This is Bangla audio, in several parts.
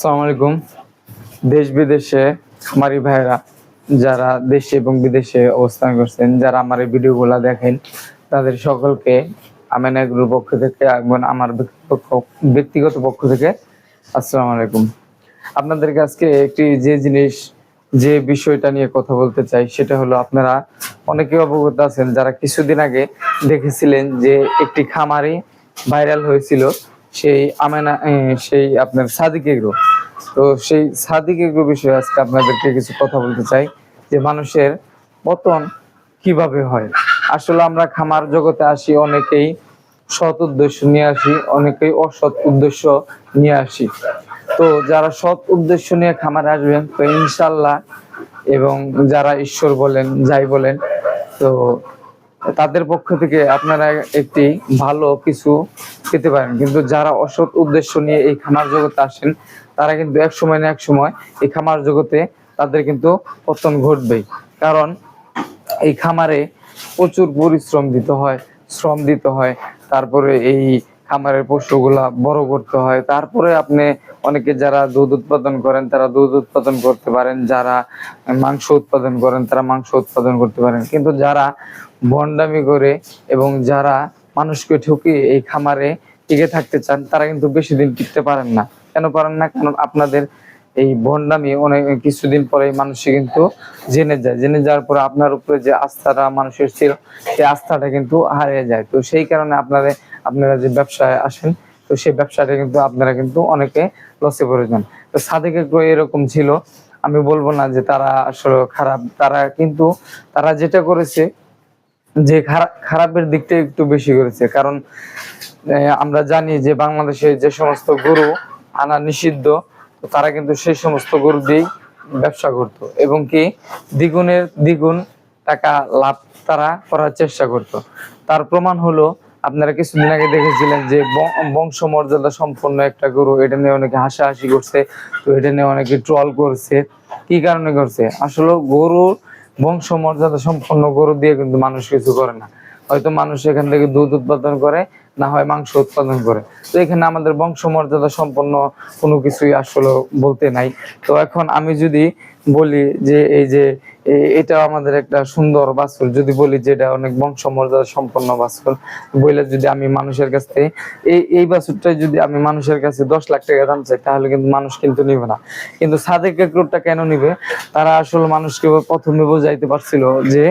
আসসালামু আলাইকুম। দেশ বিদেশে খামারি ভাইরা যারা দেশে এবং বিদেশে অবস্থান করছেন, যারা আমার এই ভিডিওগুলো দেখেন, তাদের সকলকে আমেনা এগ্রোর পক্ষ থেকে এবং আমার ব্যক্তিগত পক্ষ থেকে আসসালামু আলাইকুম। আপনাদেরকে আজকে একটি যে বিষয়টা নিয়ে কথা বলতে চাই সেটা হলো, আপনারা অনেকে অবগত আছেন যারা কিছুদিন আগে দেখেছিলেন যে একটি খামারি ভাইরাল হয়েছিল, সেই আপনার সাদিক এগ্রো। তো সেই সাদিক এগ্রো বিষয়ে আজকে আপনাদেরকে কিছু কথা বলতে চাই যে মানুষের পতন কিভাবে হয়। আসলে আমরা খামার জগতে আসি অনেকেই সৎ উদ্দেশ্য নিয়ে আসি, অনেকেই অসৎ উদ্দেশ্য নিয়ে আসি। তো যারা সৎ উদ্দেশ্য নিয়ে খামারে আসবেন তো ইনশাল্লাহ, এবং যারা ঈশ্বর বলেন যাই বলেন, তো তাদের পক্ষ থেকে আপনারা একটি ভালো কিছু পেতে পারেন। কিন্তু যারা অসৎ উদ্দেশ্য নিয়ে এই খামার জগতে আসেন, তারা কিন্তু এক সময় না এক সময় এই খামার জগতে তাদের কিন্তু পতন ঘটবেই। কারণ এই খামারে প্রচুর পরিশ্রম দিতে হয়, শ্রম দিতে হয়, তারপরে এই খামারের পশুগুলা বড় করতে হয়, তারপরে আপনি অনেকে যারা দুধ উৎপাদন করেন তারা দুধ উৎপাদন করতে পারেন, যারা মাংস উৎপাদন করেন তারা মাংস উৎপাদন করতে পারেন। কিন্তু যারা ভণ্ডামি করে এবং যারা মানুষকে ঠকিয়ে এই খামারে টিকে থাকতে চান, তারা কিন্তু বেশি দিন টিকতে পারেন না। কেন পারেন না? কারণ আপনাদের এই ভণ্ডামি অনেক কিছুদিন পরে মানুষ কিন্তু জেনে যাওয়ার পরে আপনার উপরে যে আস্থাটা মানুষের ছিল, সেই আস্থাটা কিন্তু হারিয়ে যায়। তো সেই কারণে আপনারা যে ব্যবসায় আসেন, তো সেই ব্যবসাটা কিন্তু আপনারা কিন্তু অনেকে লসে পড়ে যান। তো সাদিক এগ্রো এরকম ছিল। আমি বলবো না যে তারা আসলে খারাপ, তারা যেটা করেছে যে খারাপের দিকটা একটু বেশি করেছে। কারণ আমরা জানি যে বাংলাদেশে যে সমস্ত গরু আনা নিষিদ্ধ, তো তারা কিন্তু সেই সমস্ত গরু দিয়েই ব্যবসা করত এবং কি দ্বিগুণের দ্বিগুণ টাকা লাভ তারা করার চেষ্টা করত। তার প্রমাণ হলো, আপনারা কিছুদিন আগে দেখেছিলেন যে বংশমর্যাদা সম্পন্ন একটা গরু, এটা নিয়ে অনেকে হাসাহাসি করছে, তো এটা নিয়ে অনেকে ট্রল করছে। কি কারণে করছে? আসলে গরুর বংশমর্যাদা সম্পন্ন গরু দিয়ে কিন্তু মানুষ কিছু করে না। হয়তো মানুষ এখান থেকে দুধ উৎপাদন করে, না হয় মাংস উৎপাদন করে। তো এখানে আমাদের বংশমর্যাদা সম্পন্ন কোনো কিছুই আসলে বলতে নাই। তো এখন আমি যদি বলি যে এটা আমাদের একটা সুন্দর বাছুর, যদি বলি যে এটা অনেক বংশমর্যাদা সম্পন্ন বাছুর বলে, যদি আমি মানুষের কাছ থেকে এই বাছুরটাই যদি আমি মানুষের কাছে 10 লাখ টাকা দাম চাই, তাহলে কিন্তু মানুষ কিন্তু নিবে না। কিন্তু সাদেক এগ্রোটা কেন নিবে? তারা আসলে মানুষকে প্রথমে বোঝাইতে পারছিল যে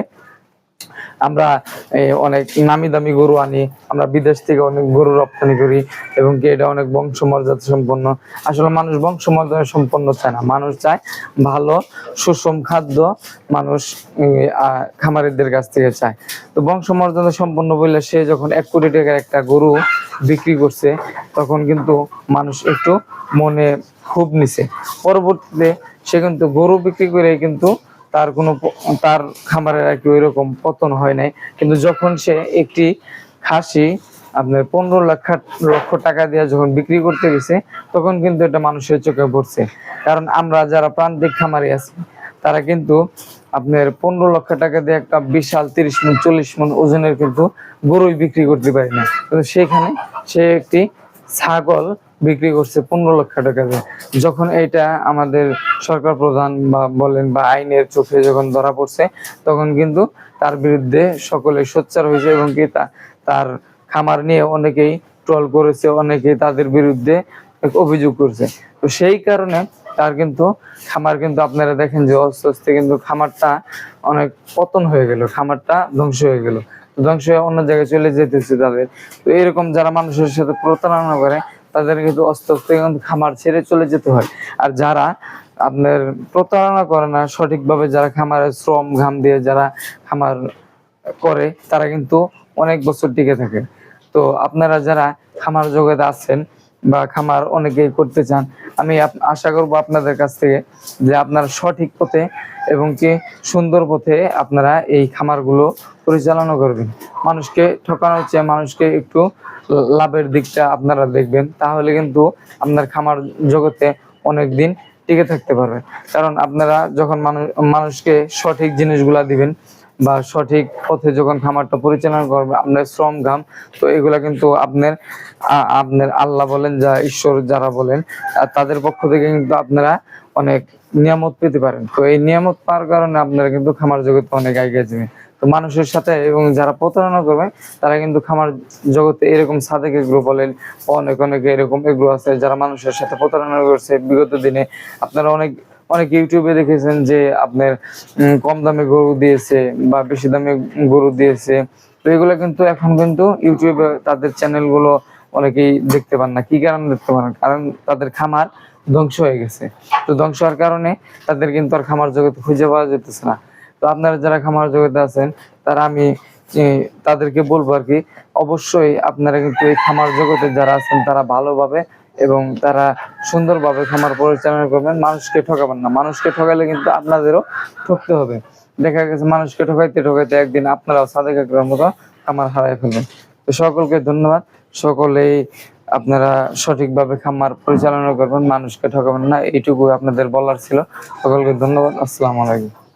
আমরা অনেক নামি দামি গরু আনি, আমরা বিদেশ থেকে অনেক গরু রপ্তানি করি এবং কি এটা অনেক বংশমর্যাদা সম্পন্ন। আসলে মানুষ বংশমর্যাদা সম্পন্ন চায় না, মানুষ চায় ভালো সুষম খাদ্য, মানুষ খামারিদের কাছ থেকে চায়। তো বংশমর্যাদা সম্পন্ন বললে সে যখন 1 কোটি টাকার একটা গরু বিক্রি করছে, তখন কিন্তু মানুষ একটু মনে ক্ষোভ নিছে। পরবর্তীতে সে কিন্তু গরু বিক্রি করে কিন্তু তার খামারের আর কি ওইরকম পতন হয় নাই। কিন্তু যখন সে একটি খাসি আপনার 15 লক্ষ টাকা দিয়ে যখন বিক্রি করতে গেছে, তখন কিন্তু এটা মানুষের চোখে পড়ছে। কারণ আমরা যারা প্রান্তিক খামারি আছি, তারা কিন্তু আপনার 15 লক্ষ টাকা দিয়ে একটা বিশাল 30 মণ 40 মণ ওজনের কিন্তু গরুই বিক্রি করতে পারি না। কিন্তু সেখানে সে একটি ছাগল বিক্রি করছে 15 লক্ষ টাকা দিয়ে। যখন এটা আমাদের সরকার প্রধান বা বলেন বা আইনের চোখে যখন ধরা পড়ছে, তখন কিন্তু তার বিরুদ্ধে সকলে সোচ্চার হয়েছে এবং কি তার খামার নিয়ে অনেকেই ট্রল করেছে, অনেকেই তাদের বিরুদ্ধে অভিযোগ করছে। তো সেই কারণে তার কিন্তু খামার কিন্তু আপনারা দেখেন যে আস্তে আস্তে কিন্তু খামারটা অনেক পতন হয়ে গেল, খামারটা ধ্বংস হয়ে গেল, ধ্বংস হয়ে অন্য জায়গায় চলে যেতেছে তাদের। তো এরকম যারা মানুষের সাথে প্রতারণা করে, তাদের কিন্তু আস্তে আস্তে কিন্তু খামার ছেড়ে চলে যেতে হয়। আর যারা আপনার প্রতারণা করে না, সঠিকভাবে যারা খামারের শ্রম ঘাম দিয়ে যারা খামার করে, তারা কিন্তু অনেক বছর টিকে থাকে। তো আপনারা যারা খামার জগতে আছেন বা খামার অনেকেই করতে চান, আমি আশা করব আপনাদের কাছ থেকে যে আপনারা সঠিক পথে এবং কি সুন্দর পথে আপনারা এই খামারগুলো পরিচালনা করবেন। মানুষকে ঠকানোর চেয়ে মানুষকে একটু লাভের দিকটা আপনারা দেখবেন, তাহলে কিন্তু আপনার খামার জগতে অনেক দিন টিকে থাকতে পারবেন। কারণ আপনারা যখন মানুষকে সঠিক জিনিসগুলা দিবেন, বা সঠিক পথে যখন খামারটা পরিচালনা করবে, আপনার শ্রম ঘাম, তো এগুলা কিন্তু আপনার আপনার আল্লাহ বলেন যা ঈশ্বর যারা বলেন তাদের পক্ষ থেকে কিন্তু আপনারা অনেক নিয়ামত পেতে পারেন। তো এই নিয়ামত পাওয়ার কারণে আপনারা কিন্তু খামার জগতে অনেক এগিয়ে যাবেন। তো মানুষের সাথে এবং যারা প্রতারণা করবে তারা কিন্তু খামার জগতে এরকম সাদেক এগ্রো বলেন, অনেক অনেক এরকম এগ্রো আছে যারা মানুষের সাথে প্রতারণা করছে বিগত দিনে। আপনারা অনেক অনেক ইউটিউবে দেখেছেন যে আপনার কম দামে গরু দিয়েছে বা বেশি দামে গরু দিয়েছে। তো এগুলো কিন্তু এখন কিন্তু ইউটিউবে তাদের চ্যানেলগুলো অনেকেই দেখতে পান না। কি কারণে দেখতে পান না? কারণ তাদের খামার ধ্বংস হয়ে গেছে। তো ধ্বংস হওয়ার কারণে তাদের কিন্তু আর খামার জগতে খুঁজে পাওয়া যেতেছে না। তো আপনারা যারা খামার জগতে আছেন তারা আমি তাদেরকে বলবো আর কি, অবশ্যই আপনারা কিন্তু এই খামার জগতে যারা আছেন তারা ভালোভাবে এবং তারা সুন্দরভাবে খামার পরিচালনা করবেন, মানুষকে ঠকাবেন না। মানুষকে ঠকালে কিন্তু আপনাদেরও ঠকতে হবে। দেখা গেছে মানুষকে ঠকাইতে ঠকাইতে একদিন আপনারাও সাদেক একরার মতো খামার হারাই ফেলবেন। তো সকলকে ধন্যবাদ। সকলেই আপনারা সঠিকভাবে খামার পরিচালনা করবেন, মানুষকে ঠকাবেন না, এইটুকু আপনাদের বলার ছিল। সকলকে ধন্যবাদ। আসসালামু আলাইকুম।